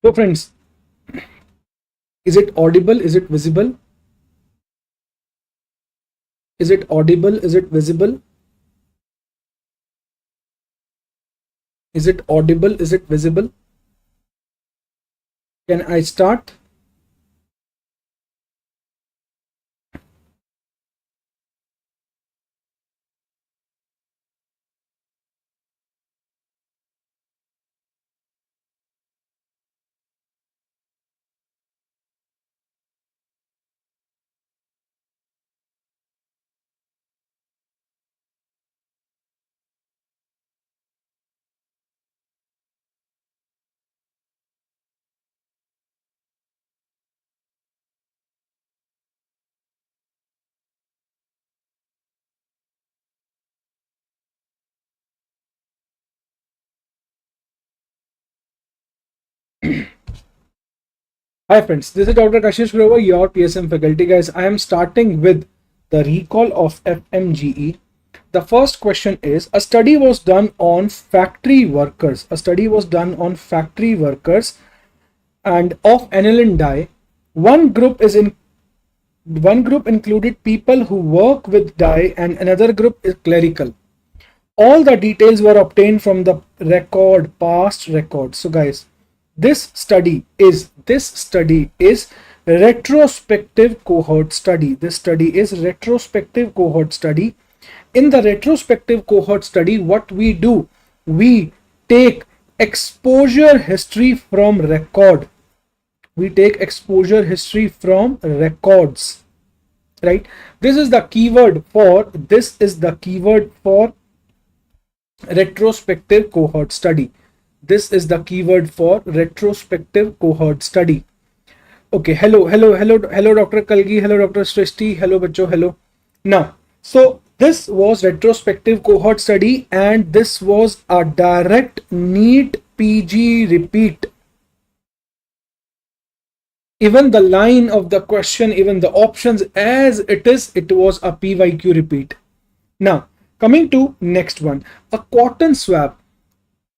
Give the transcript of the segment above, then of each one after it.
So friends, is it audible? Is it visible? Is it audible? Is it visible? Is it audible? Is it visible? Can I start? Hi friends, this is Dr. Kashish, your PSM faculty. Guys, I am starting with the recall of FMGE. The first question is, a study was done on factory workers. A study was done on factory workers and of aniline dye. One group included people who work with dye and another group is clerical. All the details were obtained from the past record. So guys, this study is retrospective cohort study. This study is retrospective cohort study. In the retrospective cohort study, what we do, we take exposure history from record. We take exposure history from records, right? This is the keyword for retrospective cohort study. This is the keyword for retrospective cohort study. Okay, hello Dr. Kalgi, hello Dr. Srishti, hello bacho, hello. Now, so this was retrospective cohort study and this was a direct NEET PG repeat. Even the line of the question, even the options as it is, it was a PYQ repeat. Now, coming to next one, a cotton swab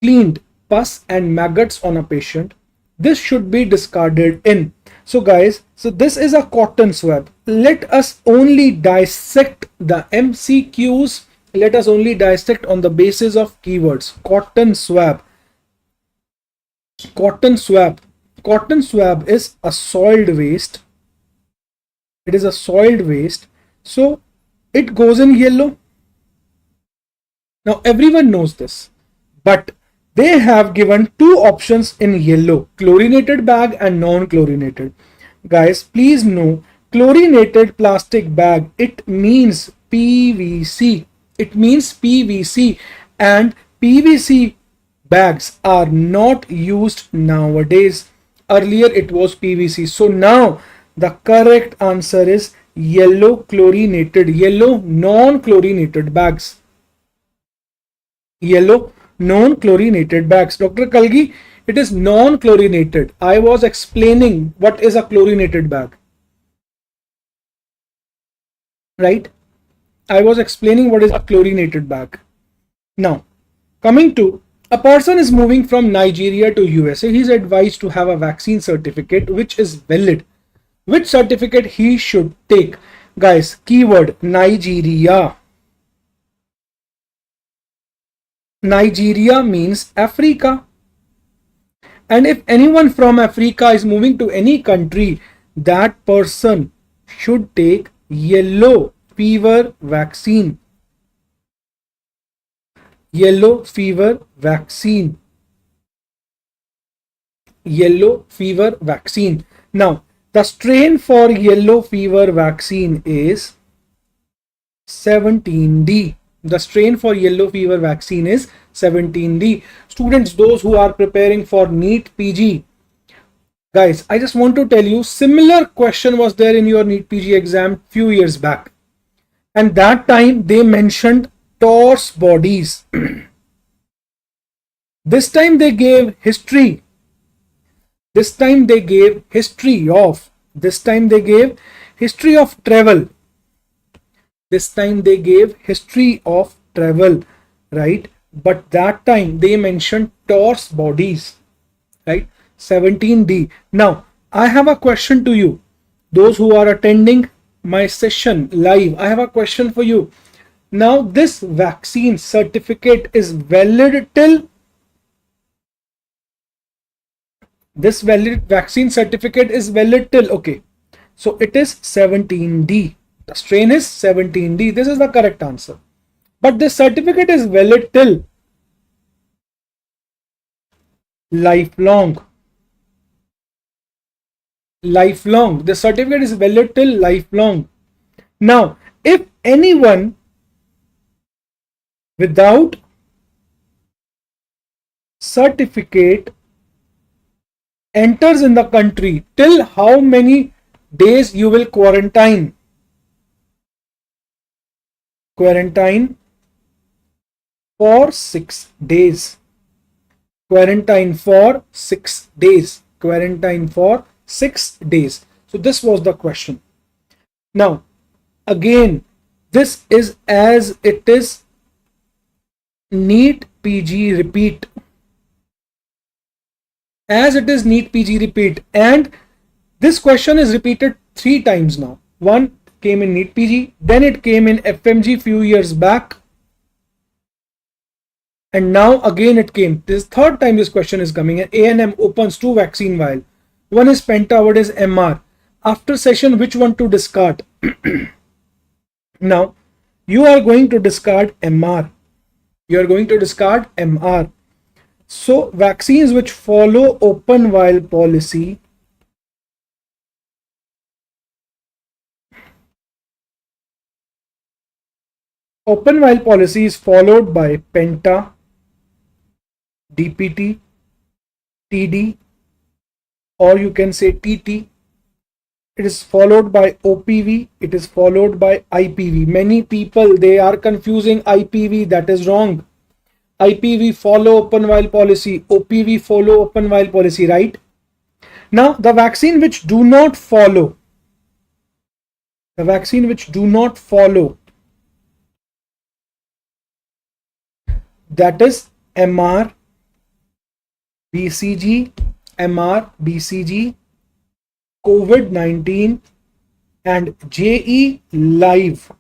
cleaned pus and maggots on a patient. This should be discarded in. So guys, so this is a cotton swab. Let us only dissect the MCQs. Let us only dissect on the basis of keywords. Cotton swab. Cotton swab. Cotton swab is a soiled waste. It is a soiled waste. So it goes in yellow. Now everyone knows this, but they have given two options in yellow, chlorinated bag and non-chlorinated. Guys, please know, chlorinated plastic bag, it means PVC. It means PVC, and PVC bags are not used nowadays. Earlier it was PVC. So now the correct answer is yellow chlorinated, yellow non-chlorinated bags. Yellow non-chlorinated bags. Dr. Kalgi, it is non-chlorinated. I was explaining what is a chlorinated bag. Right? I was explaining what is a chlorinated bag. Now, coming to, a person is moving from Nigeria to USA. He is advised to have a vaccine certificate which is valid. Which certificate he should take? Guys, keyword Nigeria. Nigeria means Africa. And if anyone from Africa is moving to any country, that person should take yellow fever vaccine. Yellow fever vaccine. Yellow fever vaccine. Now, the strain for yellow fever vaccine is 17D. The strain for yellow fever vaccine is 17D. Students, those who are preparing for NEET PG, guys, I just want to tell you, similar question was there in your NEET PG exam few years back. And that time they mentioned torus bodies. This time they gave history. This time they gave history of. This time they gave history of travel. This time they gave history of travel, right? But that time they mentioned torus bodies, right? 17D. Now, I have a question to you. Those who are attending my session live, I have a question for you. Now, this vaccine certificate is valid till vaccine certificate is valid till, okay. So it is 17D. The strain is 17D. This is the correct answer. But this certificate is valid till lifelong. Lifelong. The certificate is valid till lifelong. Now, if anyone without certificate enters in the country, till how many days you will quarantine? Quarantine for 6 days. Quarantine for 6 days. Quarantine for 6 days. So this was the question. Now, again, this is as it is NEET PG repeat. As it is NEET PG repeat, and this question is repeated 3 times now. One came in NEET PG, then it came in FMG few years back, and now again it came. This third time this question is coming. A&M opens 2 vaccine vial. One is Penta, one is MR. After session, which one to discard? Now, you are going to discard MR. You are going to discard MR. So, vaccines which follow open vial policy is followed by Penta, DPT, TD, or you can say TT. It is followed by OPV. It is followed by IPV. Many people, they are confusing IPV. That is wrong. IPV follow open vial policy. OPV follow open vial policy, right? Now, the vaccine which do not follow, that is MR, BCG, COVID-19 and JE live.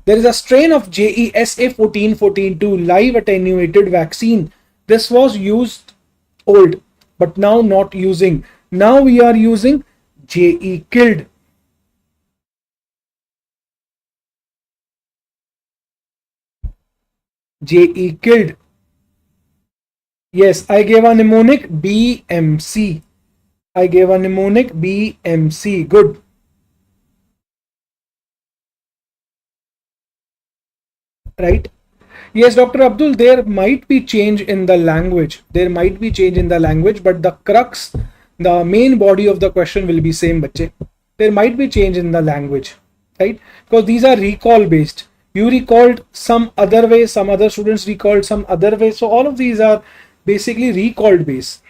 There is a strain of JE SA1414-2 live attenuated vaccine. This was used old, but now not using. Now we are using JE killed. JE killed. Yes, I gave a mnemonic BMC. I gave a mnemonic BMC. Good. Right? Yes, Dr. Abdul, there might be change in the language. There might be change in the language, but the crux, the main body of the question will be same, bache. There might be change in the language, right? Because these are recall based. You recalled some other way, some other students recalled some other way. So all of these are basically recalled based.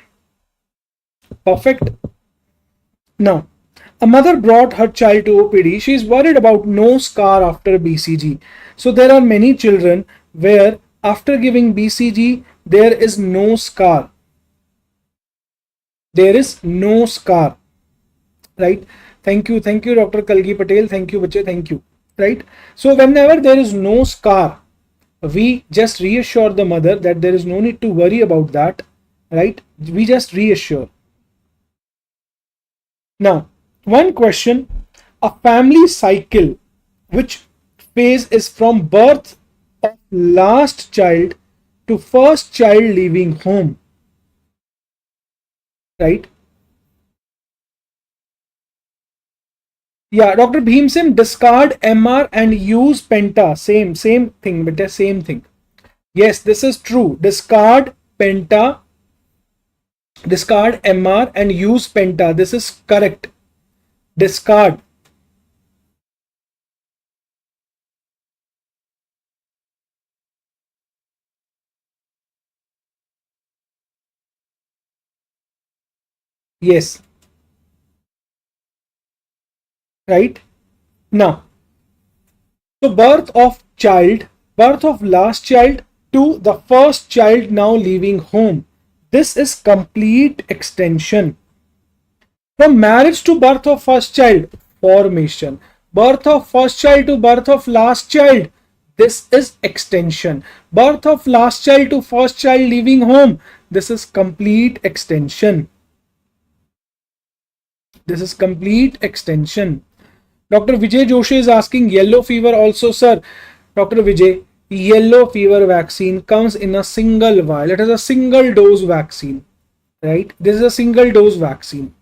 Perfect. Now, a mother brought her child to OPD. She is worried about no scar after BCG. So there are many children where after giving BCG, there is no scar. There is no scar, right? Thank you, Dr. Kalgi Patel. Thank you, bache. Thank you, right? So whenever there is no scar, we just reassure the mother that there is no need to worry about that, right? We just reassure. Now, one question, a family cycle, which phase is from birth of last child to first child leaving home, right? Yeah, Dr. Bhimsen, discard MR and use Penta. Same thing, but same thing. Yes, this is true. Discard Penta, discard MR and use Penta. This is correct. Discard. Yes. Right? Now, so birth of last child to the first child now leaving home. This is complete extension. From marriage to birth of first child, formation. Birth of first child to birth of last child, this is extension. Birth of last child to first child leaving home, this is complete extension. This is complete extension. Dr. Vijay Joshi is asking yellow fever also, sir. Dr. Vijay, yellow fever vaccine comes in a single vial. It is a single dose vaccine, right? This is a single dose vaccine,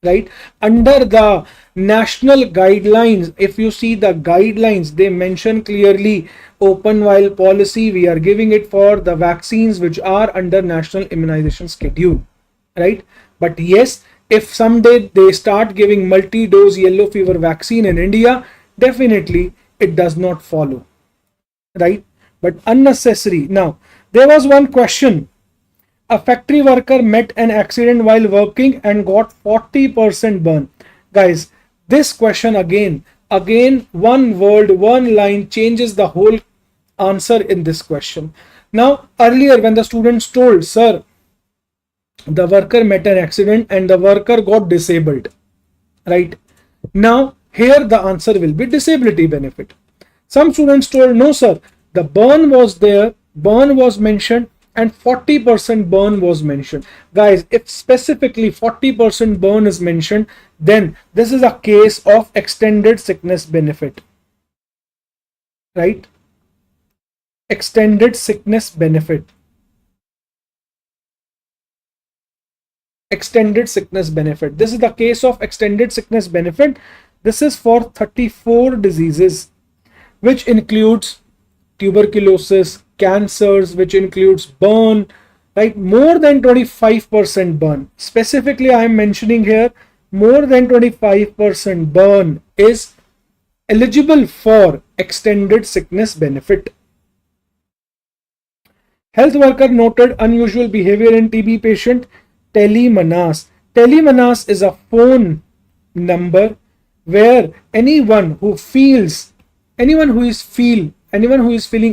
right? Under the national guidelines, if you see the guidelines, they mention clearly open vial policy. We are giving it for the vaccines which are under national immunization schedule, right? But yes, if someday they start giving multi-dose yellow fever vaccine in India, definitely it does not follow, right? But unnecessary. Now, there was one question. A factory worker met an accident while working and got 40% burn. Guys, this question again, one word, one line changes the whole answer in this question. Now, earlier when the students told, sir, the worker met an accident and the worker got disabled, right? Now, here the answer will be disability benefit. Some students told, no, sir, the burn was there, burn was mentioned, and 40% burn was mentioned. Guys, if specifically 40% burn is mentioned, then this is a case of extended sickness benefit, right? Extended sickness benefit. Extended sickness benefit. This is the case of extended sickness benefit. This is for 34 diseases, which includes tuberculosis, cancers, which includes burn, right? More than 25% burn. Specifically, I am mentioning here more than 25% burn is eligible for extended sickness benefit. Health worker noted unusual behavior in TB patient. Telemenace. Telemenace is a phone number where anyone who is feeling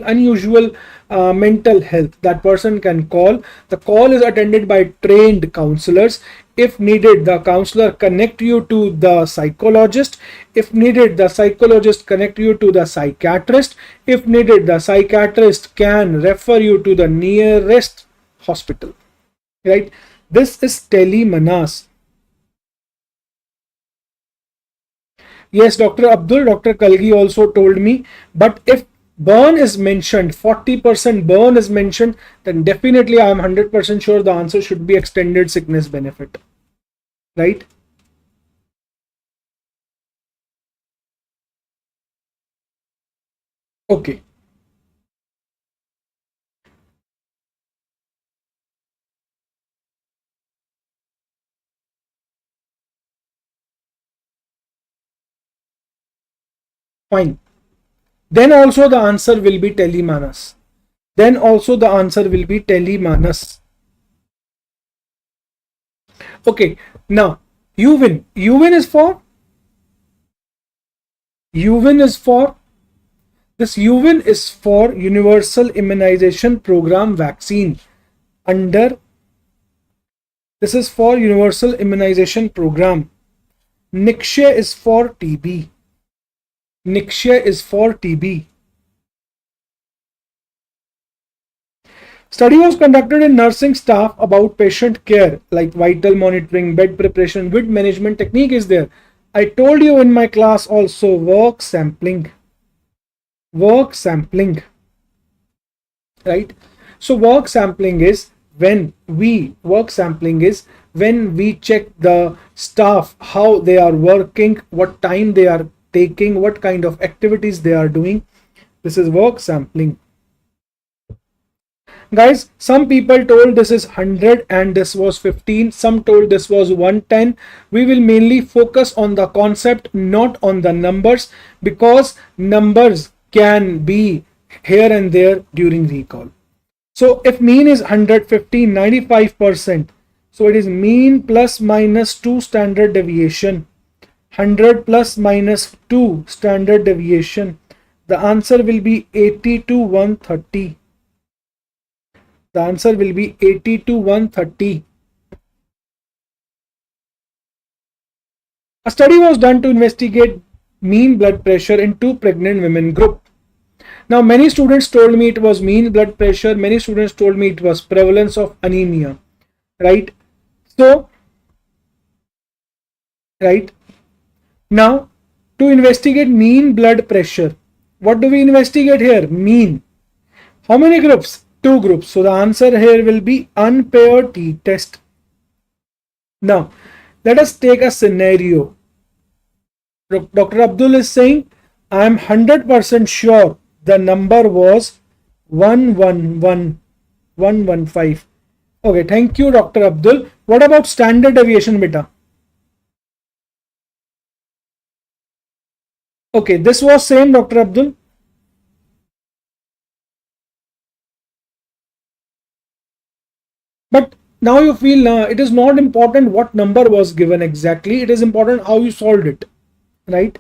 unusual mental health, that person can call. The call is attended by trained counselors. If needed, the counselor connect you to the psychologist. If needed, the psychologist connect you to the psychiatrist. If needed, the psychiatrist can refer you to the nearest hospital, right? This is telemenace. Yes, Dr. Abdul, Dr. Kalgi also told me, but if burn is mentioned, 40% burn is mentioned, then definitely I am 100% sure the answer should be extended sickness benefit, right? Okay. Fine. Then also the answer will be telemenace. Then also the answer will be telemenace. Okay. Now, UVIN. UVIN is for? UVIN is for? This UVIN is for Universal Immunization Program vaccine. This is for Universal Immunization Program. NICSE is for TB. NICSE is for TB. Study was conducted in nursing staff about patient care, like vital monitoring, bed preparation, with management technique is there. I told you in my class also, work sampling. Work sampling, right? So work sampling is when we check the staff, how they are working, what time they are taking, what kind of activities they are doing. This is work sampling. Guys, some people told this is 100 and this was 15. Some told this was 110. We will mainly focus on the concept, not on the numbers, because numbers can be here and there during recall. So if mean is 115, 95%. So it is mean plus minus 2 standard deviation. 100 plus minus 2 standard deviation. The answer will be 80 to 130. The answer will be 80 to 130. A study was done to investigate mean blood pressure in two pregnant women group. Now, many students told me it was mean blood pressure. Many students told me it was prevalence of anemia, right? So, right now, to investigate mean blood pressure, what do we investigate here? Mean. How many groups? Two groups. So the answer here will be unpaired t-test. Now, let us take a scenario. Dr. Abdul is saying, I am 100% sure the number was 115. Okay, thank you, Dr. Abdul. What about standard deviation, beta? Okay, this was same, Dr. Abdul. But now you feel it is not important what number was given exactly. It is important how you solved it, right?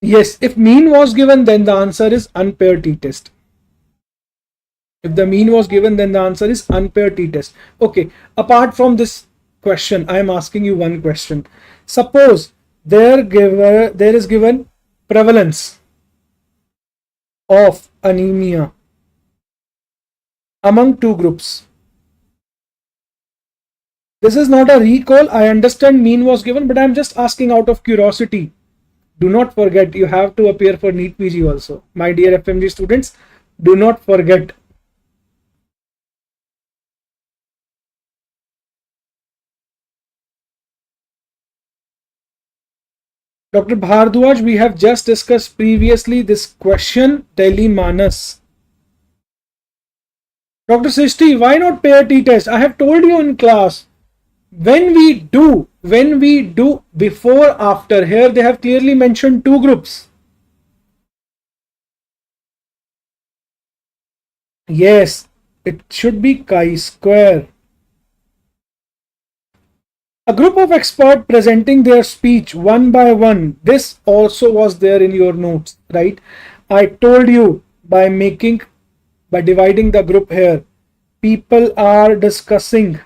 Yes, if mean was given, then the answer is unpaired t-test. If the mean was given, then the answer is unpaired t-test. Okay, apart from this question, I am asking you one question. Suppose there is given prevalence of anemia among two groups. This is not a recall. I understand mean was given, but I am just asking out of curiosity. Do not forget, you have to appear for NEET PG also. My dear FMG students, do not forget. Dr. Bhardwaj, we have just discussed previously this question, Delhi Manas. Dr. Srishti, why not pair t-test? I have told you in class, when we do before, after, here they have clearly mentioned two groups. Yes, it should be chi-square. A group of experts presenting their speech one by one. This also was there in your notes, right? I told you by dividing the group here. People are discussing.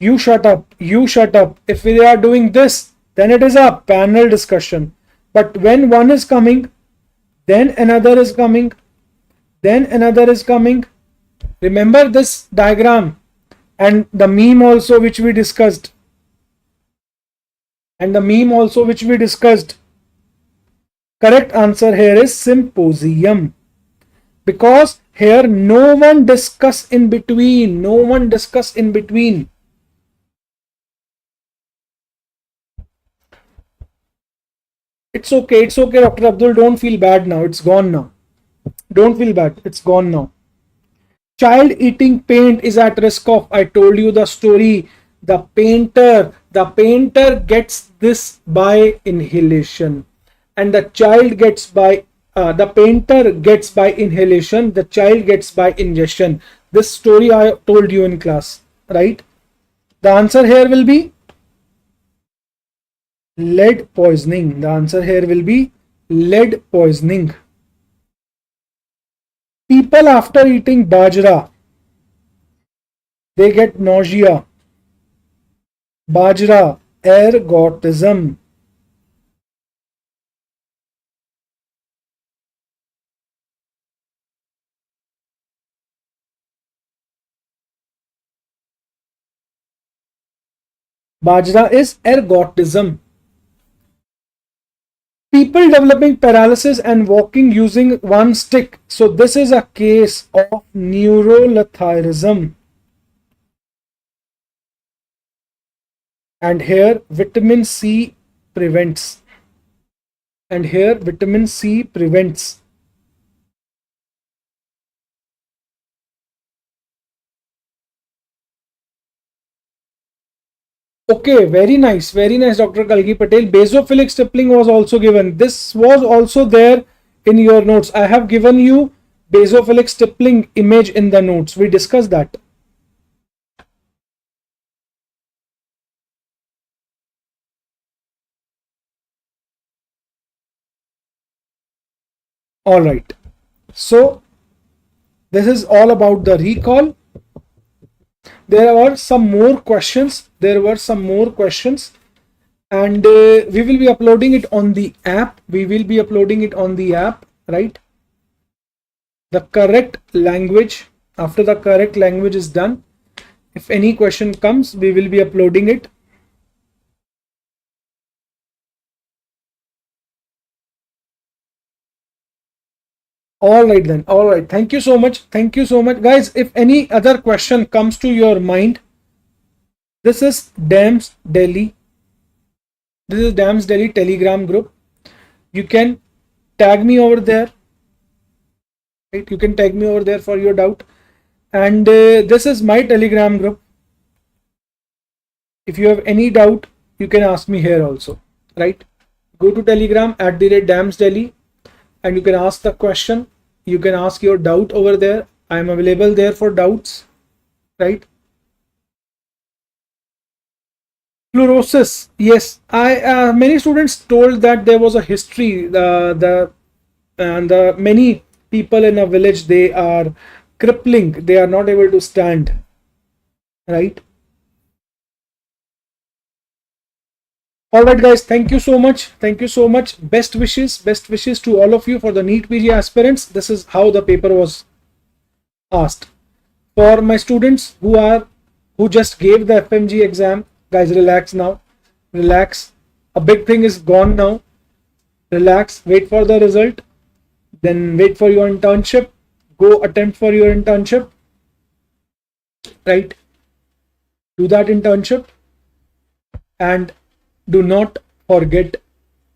You shut up. You shut up. If we are doing this, then it is a panel discussion. But when one is coming, then another is coming, then another is coming. Remember this diagram and the meme also which we discussed. Correct answer here is symposium. Because here no one discuss in between. It's okay, Dr. Abdul. Don't feel bad now. It's gone now. Don't feel bad. It's gone now. Child eating paint is at risk of, I told you the story. The painter gets this by inhalation, and the child gets by the painter gets by inhalation, the child gets by ingestion. This story I told you in class, right? The answer here will be lead poisoning. The answer here will be lead poisoning. People after eating bajra, they get nausea. Bajra, ergotism. Bajra is ergotism. People developing paralysis and walking using one stick. So this is a case of neuroletharism. And here vitamin C prevents. Okay, very nice, Dr. Kalgi Patel. Basophilic stippling was also given. This was also there in your notes. I have given you basophilic stippling image in the notes. We discussed that. All right, so this is all about the recall. There were some more questions, and we will be uploading it on the app. Right? The correct language, after the correct language is done, if any question comes, we will be uploading it. All right then. All right. Thank you so much. Guys. If any other question comes to your mind, this is DAMS Delhi. This is DAMS Delhi Telegram group. You can tag me over there. Right? You can tag me over there for your doubt. And this is my Telegram group. If you have any doubt, you can ask me here also. Right? Go to Telegram @DAMS Delhi. And you can ask the question, you can ask your doubt over there. I am available there for doubts, right? Fluorosis, yes. Many students told that there was a history. The many people in a village, they are crippling. They are not able to stand, right? All right, guys. Thank you so much. Best wishes to all of you for the NEET PG aspirants. This is how the paper was asked. For my students who just gave the FMGE exam, guys, relax now. Relax. A big thing is gone now. Relax. Wait for the result. Then wait for your internship. Go attempt for your internship. Right? Do that internship. And do not forget